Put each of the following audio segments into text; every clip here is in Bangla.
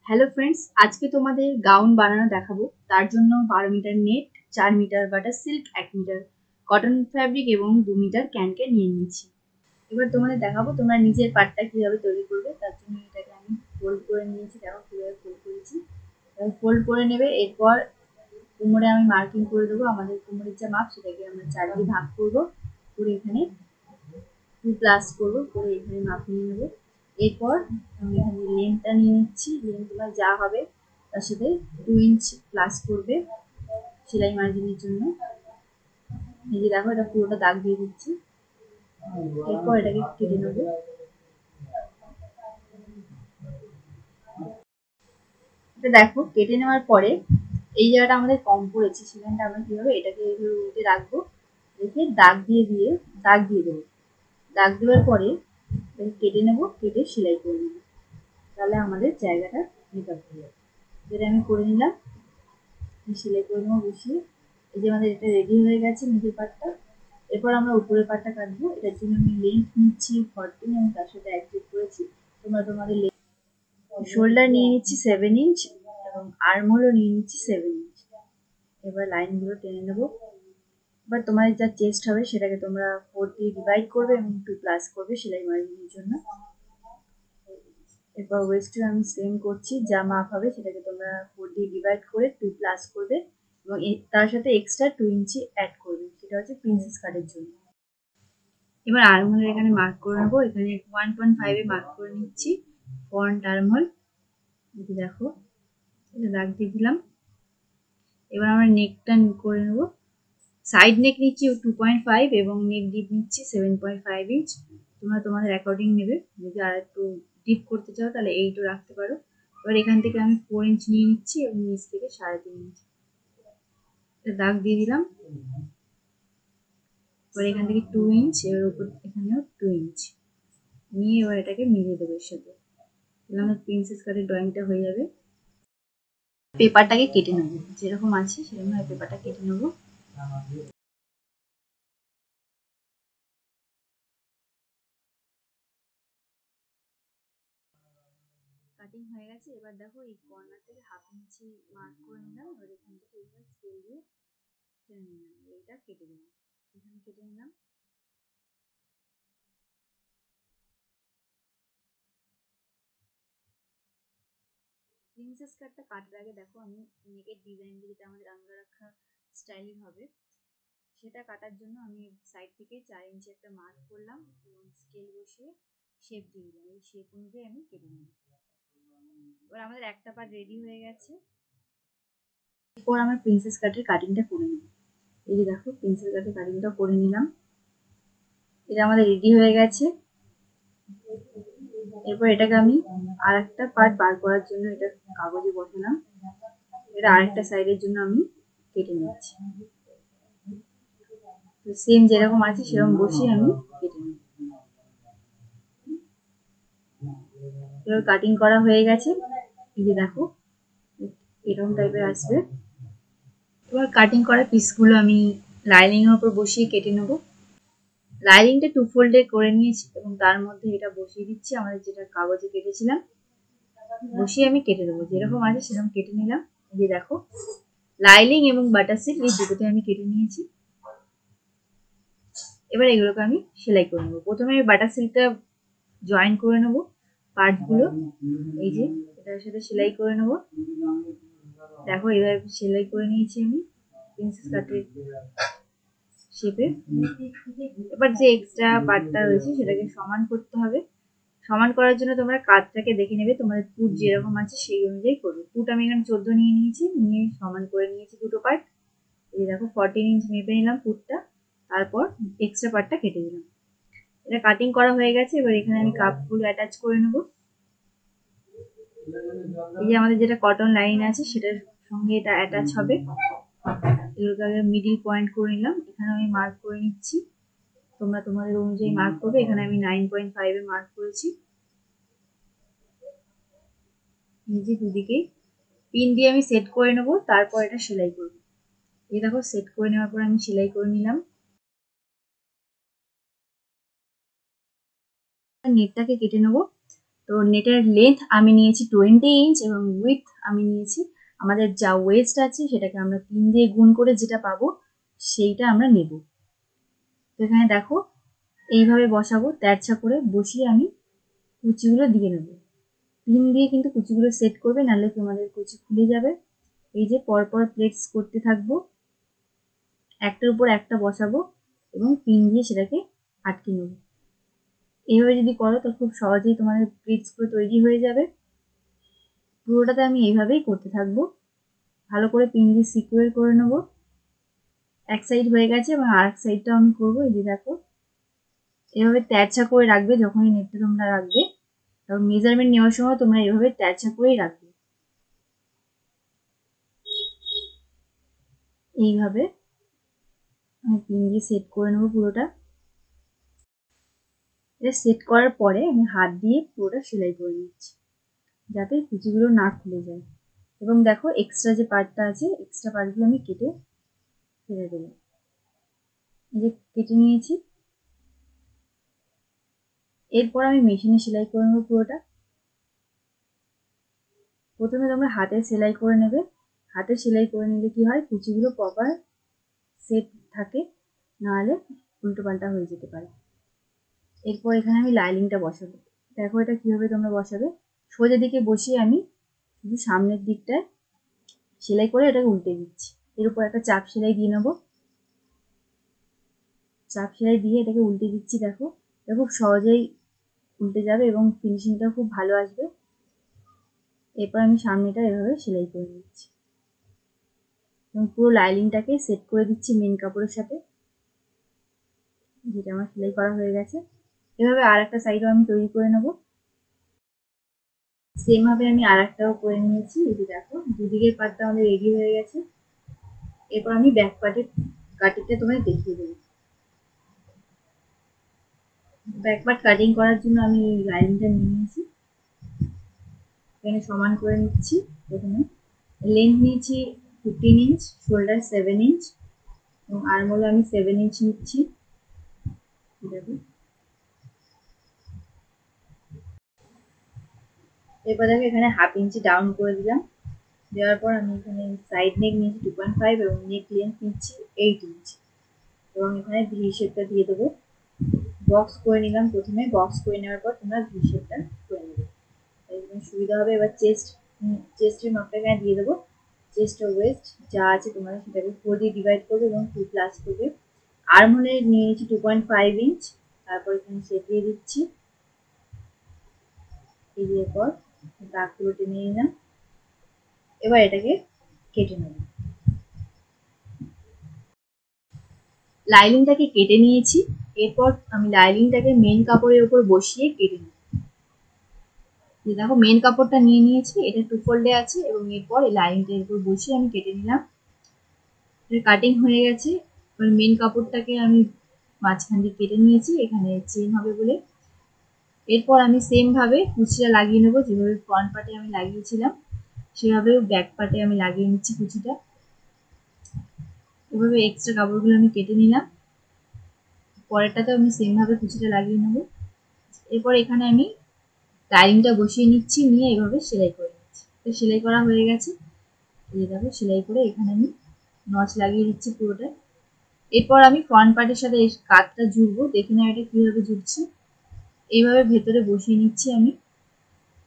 হ্যালো ফ্রেন্ডস, আজকে তোমাদের গাউন বানানো দেখাবো। তার জন্য 12 metre net, 4 metre butter silk, 1 metre cotton fabric এবং 2 মিটার ক্যানকে নিয়ে নিয়েছি। এবার তোমাদের দেখাবো তোমরা নিজের পার্টটা কিভাবে তৈরি করবে। তার জন্য এটাকে আমি ফোল্ড করে নিয়েছি। দেখো কিভাবে ফোল্ড করেছি। ফোল্ড করে নেবে। এরপর কোমরে আমি মার্কিং করে দেবো। আমাদের কোমরের যা মাপ সেটাকে আমরা 4 দিয়ে ভাগ করবো, করে এখানে 2+ করবো, করে এখানে মাপ নিয়ে নেবো। এরপর আমি এখানে লেন্থটা নিয়ে নিচ্ছি। লেন্থ তোমার যা হবে তার সাথে 2 ইঞ্চ প্লাস করবে সেলাই মার্জিনের জন্য। এই যে দেখো, এটা পুরোটা দাগ দিয়ে দিচ্ছি। এরপর এটাকে কেটে নেবো। এটা দেখো কেটে নেওয়ার পরে এই জায়গাটা আমাদের কম পড়েছে, সেখানটা আমরা কিভাবে এটাকে এইভাবে উল্টে রাখবো, রেখে দাগ দিয়ে দেবো। দাগ দেওয়ার পরে কেটে নেবো, কেটে সেলাই করে নেবো। তাহলে আমাদের জায়গাটা মেকআপ হয়ে যাবে। যেটা আমি করে নিলাম, সেলাই করে নেবো বসিয়ে। এই যে আমাদের এটা রেডি হয়ে গেছে নিচের পাটটা। এরপর আমরা উপরের পাটটা কাটবো। এটার জন্য আমি লেন্থ নিচ্ছি 14 এবং তার সাথে অ্যাডজাস্ট করেছি। তোমরা তোমাদের শোল্ডার নিয়ে নিচ্ছি 7 ইঞ্চ এবং আর্মহোলও নিয়ে নিচ্ছি 7 ইঞ্চ। এবার লাইনগুলো টেনে নেবো। এবার তোমাদের যা চেস্ট হবে সেটাকে তোমরা 4 দিয়ে ডিভাইড করবে এবং 2+ করবে সেলাই মার্জিনের জন্য। এরপর ওয়েস্টও আমি সেম করছি, যা মাপ হবে সেটাকে তোমরা 4 দিয়ে ডিভাইড করে 2+ করবে এবং তার সাথে এক্সট্রা 2 ইঞ্চি অ্যাড করবে, সেটা হচ্ছে প্রিন্সেস কাটের জন্য। এবার আর্মহোলের এখানে মার্ক করে নেবো। এখানে 1.5 এ মার্ক করে নিচ্ছি ফ্রন্ট আর্মহোল। এই দেখো, এটা দাগ দিয়ে দিলাম। এবার আমরা নেকটা করে নেবো। সাইড নেক নিচ্ছি 2.5 এবং নেক ডিপ নিচ্ছি 7.5 ইঞ্চ। তোমরা তোমাদের অ্যাকর্ডিং নেবে। যদি আর একটু ডিপ করতে চাও তাহলে 8ও রাখতে পারো। এবার এখান থেকে আমি 4 ইঞ্চ নিয়ে নিচ্ছি এবং নিচ থেকে 3.5 ইঞ্চ দাগ দিয়ে দিলাম। এবার এখান থেকে 2 ইঞ্চ, এর উপর এখানেও 2 ইঞ্চ নিয়ে এবার এটাকে মিলিয়ে দেবো এর সাথে। তাহলে আমার প্রিন্সেস কাটের ড্রয়িংটা হয়ে যাবে। পেপারটাকে কেটে নেবো, যেরকম আছে সেরকম পেপারটা কেটে নেবো। কাটিং হয়ে গেছে। এবার দেখো এই কর্নার থেকে 1/2 ইঞ্চি মার্ক করে নিলাম। এবার এখান থেকে এবার স্কেল দিয়ে টেনে নিলাম, এটা কেটে দিলাম। এখানে কেটে নিলাম। প্রিন্সেস কাটটা কাটার আগে দেখো আমি নেকের ডিজাইন যেটা আমাদের আঙ্গারাখা স্টাইলের হবে সেটা কাটার জন্য আমি সাইড থেকে 4 ইঞ্চি একটা মার্ক করলাম এবং স্কেল বসিয়ে শেপ দিয়ে দিলাম। এই শেপ অনুযায়ী আমি কেটে নিলাম। এবার আমাদের একটা পার্ট রেডি হয়ে গেছে। এরপর আমরা প্রিন্সেস কাটের কাটিংটা করে নেব। এই যে দেখো প্রিন্সেস কাটের কাটিংটা করে নিলাম। এটা আমাদের রেডি হয়ে গেছে। এরপর এটাকে আমি আর একটা পার্ট বার করার জন্য এটা কাগজে বসালাম। এটা আরেকটা সাইডের জন্য আমি কেটে নিচ্ছি। সেম যেরকম আছে সেরকম বসিয়ে আমি কেটে নিই। এবার কাটিং করা হয়ে গেছে। এই যে দেখো এরকম টাইপের আসবে। এবার কাটিং করা পিসগুলো আমি লাইনিং এর উপর বসিয়ে কেটে নেবো। লাইনিংটা 2 ফোল্ডে করে নিয়েছি এবং তার মধ্যে এটা বসিয়ে দিচ্ছি আমাদের যেটা কাগজে কেটেছিলাম। বসিয়ে আমি কেটে দেবো, যেরকম আছে সেরকম কেটে নিলাম। এই যে দেখো লাইনিং এবং বাটার সিল্ক এই দুটোতে আমি কেটে নিয়েছি। এবার এগুলোকে আমি সেলাই করে নেবো। প্রথমে আমি বাটার সিল্কটা জয়েন করে নেবো পার্টগুলো। এই যে এটার সাথে সেলাই করে নেবো। দেখো এভাবে সেলাই করে নিয়েছি আমি প্রিন্সেস কাটের শেপে। এবার যে এক্সট্রা পার্টটা রয়েছে সেটাকে সমান করতে হবে। সমান করার জন্য তোমরা কাটটাকে দেখে নেবে, তোমাদের পুট যেরকম আছে সেই অনুযায়ী করবে। পুট আমি এখানে 14 নিয়ে নিয়েছি, নিয়ে সমান করে নিয়েছি দুটো পার্ট। এই দেখো 14 ইঞ্চ মেপে নিলাম পুটটা, তারপর এক্সট্রা পার্টটা কেটে দিলাম। এটা কাটিং করা হয়ে গেছে। এবার এখানে আমি কাপগুলো অ্যাটাচ করে নেব। এই যে আমাদের যেটা কটন লাইন আছে সেটার সঙ্গে এটা অ্যাটাচ হবে। এগুলোকে আগে মিডিল পয়েন্ট করে নিলাম। এখানে আমি মার্ক করে নিচ্ছি, তোমরা তোমাদের অনুযায়ী মার্ক করবে। এখানে আমি 9.5 এ মার্ক করেছি। নিজে দুদিকে পিন দিয়ে আমি সেট করে নেব, তারপর এটা সেলাই করব। এই দেখো সেট করে নেওয়ার পর আমি সেলাই করে নিলাম। নেটটাকে কেটে নেব। তো নেটের লেন্থ আমি নিয়েছি 20 ইঞ্চ এবং উইথ আমি নিয়েছি, আমাদের যা ওয়েস্ট আছে সেটাকে আমরা 3 দিয়ে গুণ করে যেটা পাবো সেইটা আমরা নেব। তো এখানে দেখো এইভাবে বসাবো, তেরছা করে বসিয়ে আমি কুচিগুলো দিয়ে নেব। পিন দিয়ে কিন্তু কুচিগুলো সেট করবে, নাহলে তোমাদের কুচি খুলে যাবে। এই যে পরপর প্লেটস করতে থাকবো, একটার উপর একটা বসাবো এবং পিন দিয়ে সেটাকে আটকে নেব। এইভাবে যদি করো তো খুব সহজেই তোমাদের প্লেটসগুলো তৈরি হয়ে যাবে। পুরোটাতে আমি এইভাবেই করতে থাকবো, ভালো করে পিন দিয়ে সিকিউর করে নেব। এক সাইড হয়ে গেছে এবং আর এক সাইডটাও আমি করবো। এই যে দেখো এভাবে তেরছা করে রাখবে, যখনই নেটটা তোমরা রাখবে তখন মেজারমেন্ট নেওয়ার সময় তোমরা এভাবে তেরছা করেই রাখবে। এইভাবে আমি পিন দিয়ে সেট করে নেবো পুরোটা। এটা সেট করার পরে আমি হাত দিয়ে পুরোটা সেলাই করে নিচ্ছি যাতে কুচিগুলো না খুলে যায়। এবং দেখো এক্সট্রা যে পার্টটা আছে, এক্সট্রা পার্টগুলো আমি কেটে ফেলে দেবো। এই যে কেটে নিয়েছি। এরপর আমি মেশিনে সেলাই করে নেবো পুরোটা। প্রথমে তোমরা হাতে সেলাই করে নেবে, হাতে সেলাই করে নিলে কি হয় কুচিগুলো প্রপার সেট থাকে, নাহলে উল্টো পাল্টা হয়ে যেতে পারে। এরপর এখানে আমি লাইনিংটা বসাবো। দেখো এটা কিভাবে তোমরা বসাবে, সোজা দিকে বসিয়ে আমি শুধু সামনের দিকটায় সেলাই করে এটাকে উল্টে দিচ্ছি। এর উপর একটা চাপ সেলাই দিয়ে নেবো, চাপ সেলাই দিয়ে এটাকে উল্টে দিচ্ছি। দেখো এটা খুব সহজেই উল্টে যাবে এবং ফিনিশিংটা খুব ভালো আসবে। এরপর আমি সামনেটা এভাবে সেলাই করে দিচ্ছি এবং পুরো লাইনিংটাকে সেট করে দিচ্ছি মেন কাপড়ের সাথে, যেটা আমার সেলাই করা হয়ে গেছে। এভাবে আর একটা সাইডও আমি তৈরি করে নেবো। সেম ভাবে আমি আর একটাও করে নিয়েছি। এই যে দেখো দুদিকের পার্টটা আমাদের রেডি হয়ে গেছে। এরপর আমি ব্যাক পার্টের কাটিংটা তোমাদের দেখিয়ে দেবো। ব্যাক পার্ট কাটিং করার জন্য আমি এই লাইনিংটা নিয়ে নিয়েছি, এখানে সমান করে নিচ্ছি। প্রথমে লেন্থ নিয়েছি 15 ইঞ্চ, শোল্ডার 7 ইঞ্চ এবং আর্মহোল আমি 7 ইঞ্চ নিচ্ছি। দেখো এরপর দেখো এখানে হাফ ইঞ্চি ডাউন করে দিলাম। দেওয়ার পর আমি এখানে সাইড নেক নিয়েছি 2.5 এবং নেক লেন্থ নিচ্ছি 8 ইঞ্চ এবং এখানে ভি শেপটা দিয়ে দেবো। বক্স করে নিলাম, প্রথমে বক্স করে নেওয়ার পর তোমরা ভি শেপটা করে নেবে, একদম সুবিধা হবে। এবার চেস্টের মাপটা এখানে দিয়ে দেবো। চেস্ট ও ওয়েস্ট যা আছে তোমাদের সেটাকে 4 দিয়ে ডিভাইড করবে এবং 2 প্লাস করবে। আর্মহোলে নিয়ে নিচ্ছি 2.5 ইঞ্চ, তারপর এখানে সেট দিয়ে দিচ্ছি। দিয়ে পর দাগগুলো টেনে নিলাম। এবার এটাকে কেটে নেব। লাইনিংটাকে কেটে নিয়েছি। এরপর আমি লাইনিংটাকে মেন কাপড়ের উপর বসিয়ে কেটে নেব। দেখো মেন কাপড়টা নিয়ে নিয়েছি, এটা 2 ফোল্ডে আছে এবং এরপর এই লাইনিংটার উপর বসিয়ে আমি কেটে নিলাম। কাটিং হয়ে গেছে। এবার মেন কাপড়টাকে আমি মাঝখান দিয়ে কেটে নিয়েছি, এখানে চেন হবে বলে। এরপর আমি সেম ভাবে কুচিটা লাগিয়ে নেবো, যেভাবে ফ্রন্ট পার্টে আমি লাগিয়েছিলাম সেভাবে ব্যাক পার্টে আমি লাগিয়ে নিচ্ছি কুচিটা। এভাবে এক্সট্রা কাপড়গুলো আমি কেটে নিলাম, পরেরটাতে আমি সেম ভাবে কুচিটা লাগিয়ে নেবো। এরপর এখানে আমি লাইনিংটা বসিয়ে নিচ্ছি, নিয়ে এইভাবে সেলাই করে নিচ্ছি। তো সেলাই করা হয়ে গেছে। এই দেখো সেলাই করে এখানে আমি নচ লাগিয়ে দিচ্ছি পুরোটা। এরপর আমি ফ্রন্ট পার্টের সাথে এই কাঁধটা জুড়বো, দেখে নাও এটা কিভাবে জুড়ছি। এইভাবে ভেতরে বসিয়ে নিচ্ছি আমি।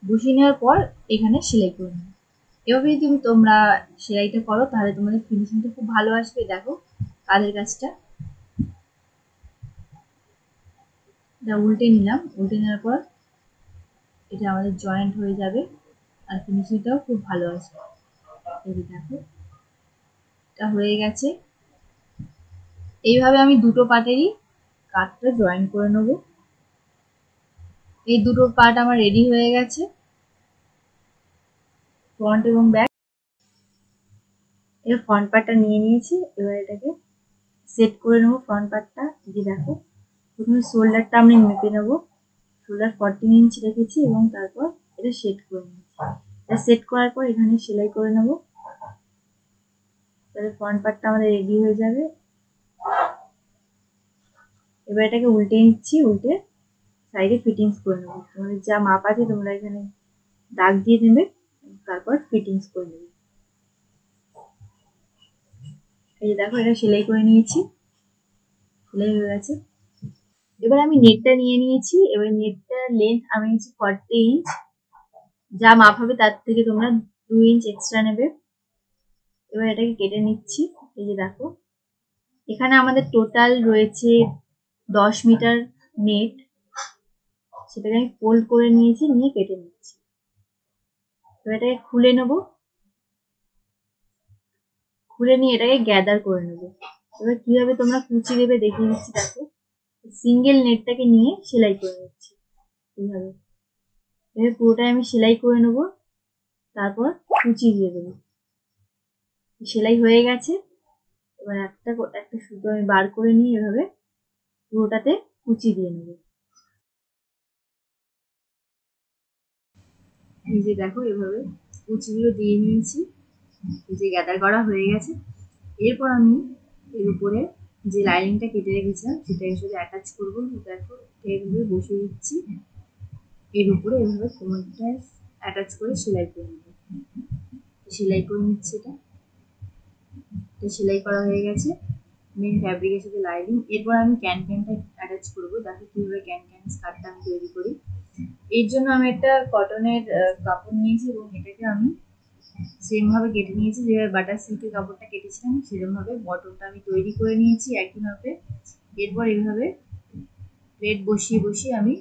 বসিয়ে নেওয়ার পর এখানে সেলাই করে নেব। এভাবে যদি তোমরা সেলাইটা করো তাহলে তোমাদের ফিনিশিংটা খুব ভালো আসবে। দেখো কাঁধের কাজটা এটা উল্টে নিলাম, উল্টে নেওয়ার পর এটা আমাদের জয়েন্ট হয়ে যাবে আর ফিনিশিংটাও খুব ভালো আসবে। এই দেখো এটা হয়ে গেছে। এইভাবে আমি দুটো পার্টেরই কাঁধটা জয়েন করে নেব। এই দুটো পার্ট আমার রেডি হয়ে গেছে, ফ্রন্ট এবং ব্যাক। এর ফ্রন্ট পার্টটা নিয়ে নিয়েছি, এবার এটাকে সেট করে নেবো ফ্রন্ট পার্টটা। যে দেখো প্রথমে শোল্ডারটা আমি মেপে নেবো, শোল্ডার 14 ইঞ্চ রেখেছি এবং তারপর এটা সেট করে নিচ্ছি। এটা সেট করার পর এখানে সেলাই করে নেবো, তাহলে ফ্রন্ট পার্টটা আমাদের রেডি হয়ে যাবে। এবার এটাকে উল্টে নিচ্ছি, উল্টে সাইডে ফিটিংস করে নেবো। তোমাদের যা মাপ আছে তোমরা এখানে দাগ দিয়ে দেবে, তারপর ফিটিংস করে নেবে। এই যে দেখো এটা সেলাই করে নিয়েছি, সেলাই হয়ে গেছে। এবার আমি নেটটা নিয়ে নিয়েছি। এবার নেটটার লেন্থ আমি নিয়েছি 40 ইঞ্চ। যা মাপ হবে তার থেকে তোমরা 2 ইঞ্চ এক্সট্রা নেবে। এবার এটাকে কেটে নিচ্ছি। এই যে দেখো এখানে আমাদের টোটাল রয়েছে 10 মিটার নেট, সেটাকে আমি ফোল্ড করে নিয়েছি, নিয়ে কেটে নিচ্ছি। এবার এটাকে খুলে নেব, খুলে নিয়ে এটাকে গ্যাদার করে নেব। এবার কিভাবে তোমরা কুচি দেবে দেখিয়ে দিচ্ছি। দেখো সিঙ্গেল নেটটাকে নিয়ে সেলাই করে নিচ্ছি এইভাবে। এবার পুরোটাই আমি সেলাই করে নেব, তারপর কুচি দিয়ে দেবো। সেলাই হয়ে গেছে। এবার একটা একটা সুতো আমি বার করে নিয়ে এভাবে পুরোটাতে কুচি দিয়ে নেব। এই যে দেখো এভাবে কুচিগুলো দিয়ে নিয়েছি, এই যে গ্যাদার করা হয়ে গেছে। এরপর আমি এর উপরে যে লাইনিংটা কেটে রেখেছিলাম সেটার সাথে অ্যাটাচ করবো। দেখো এইভাবে বসিয়ে দিচ্ছি, এর উপরে এভাবে কোমরটা অ্যাটাচ করে সেলাই করে নেব। সেলাই করে নিচ্ছি এটা, সেলাই করা হয়ে গেছে মেন ফ্যাব্রিকের সাথে লাইনিং। এরপর আমি ক্যানটা অ্যাটাচ করবো। দেখো কিভাবে ক্যান স্কার্টটা আমি তৈরি করি। এর জন্য আমি একটা কটনের কাপড় নিয়েছি এবং এটাকে আমি সেম ভাবে কেটে নিয়েছি, যেভাবে বাটার সিল্কের কাপড়টা কেটেছিলাম সেরকম ভাবে বটনটা আমি তৈরি করে নিয়েছি একই ভাবে। এরপর এইভাবে প্লেট বসিয়ে বসিয়ে আমি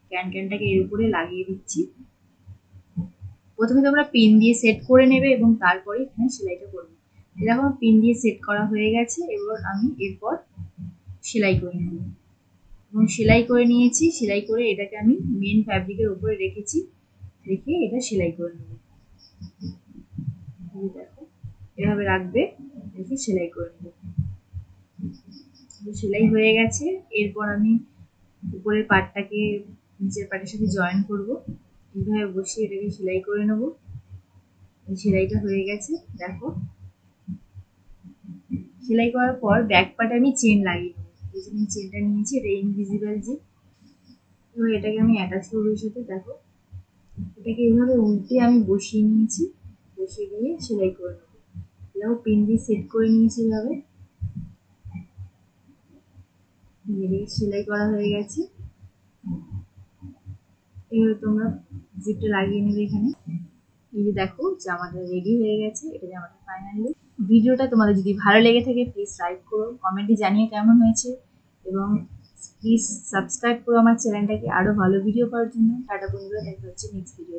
ক্যানটাকে এর উপরে লাগিয়ে দিচ্ছি। প্রথমে তোমরা পিন দিয়ে সেট করে নেবে এবং তারপরে এখানে সেলাইটা করবে। এরকম পিন দিয়ে সেট করা হয়ে গেছে। এবার আমি এরপর সেলাই করে নেব এবং সেলাই করে নিয়েছি। সেলাই করে এটাকে আমি মেন ফ্যাব্রিকের উপরে রেখেছি, রেখে এটা সেলাই করে নেব। দেখো এভাবে রাখবে, রেখে সেলাই করে নেব। সেলাই হয়ে গেছে। এরপর আমি উপরের পার্টটাকে নিচের পার্টের সাথে জয়েন করব। এইভাবে বসিয়ে এটাকে সেলাই করে নেব। সেলাইটা হয়ে গেছে। দেখো সেলাই করার পর ব্যাক পার্টে আমি চেন লাগিয়ে নেবো। এই যে আমি চেনটা নিয়েছি, এটা ইনভিজিবল যে। এবার এটাকে আমি অ্যাটাচ করবো এর সাথে। দেখো এটাকে এইভাবে উল্টে আমি বসিয়ে নিয়েছি, বসিয়ে দিয়ে সেলাই করে নেবো। এটাও পিন দিয়ে সেট করে নিয়েছি এভাবে। সেলাই করা হয়ে গেছে। এবার তোমরা জিপটা লাগিয়ে নেবে এখানে। এই যে দেখো জামাটা রেডি হয়ে গেছে, এটা জামাটা ফাইনাল লুক। ভিডিওটা তোমাদের যদি ভালো লেগে থাকে প্লিজ লাইক করো, কমেন্টে জানিয়ে কেমন হয়েছে, এবং প্লিজ সাবস্ক্রাইব করো আমার চ্যানেলটাকে আরো ভালো ভিডিও পাওয়ার জন্য। টাটা বন্ধুরা, দেখা হচ্ছে নেক্সট ভিডিও।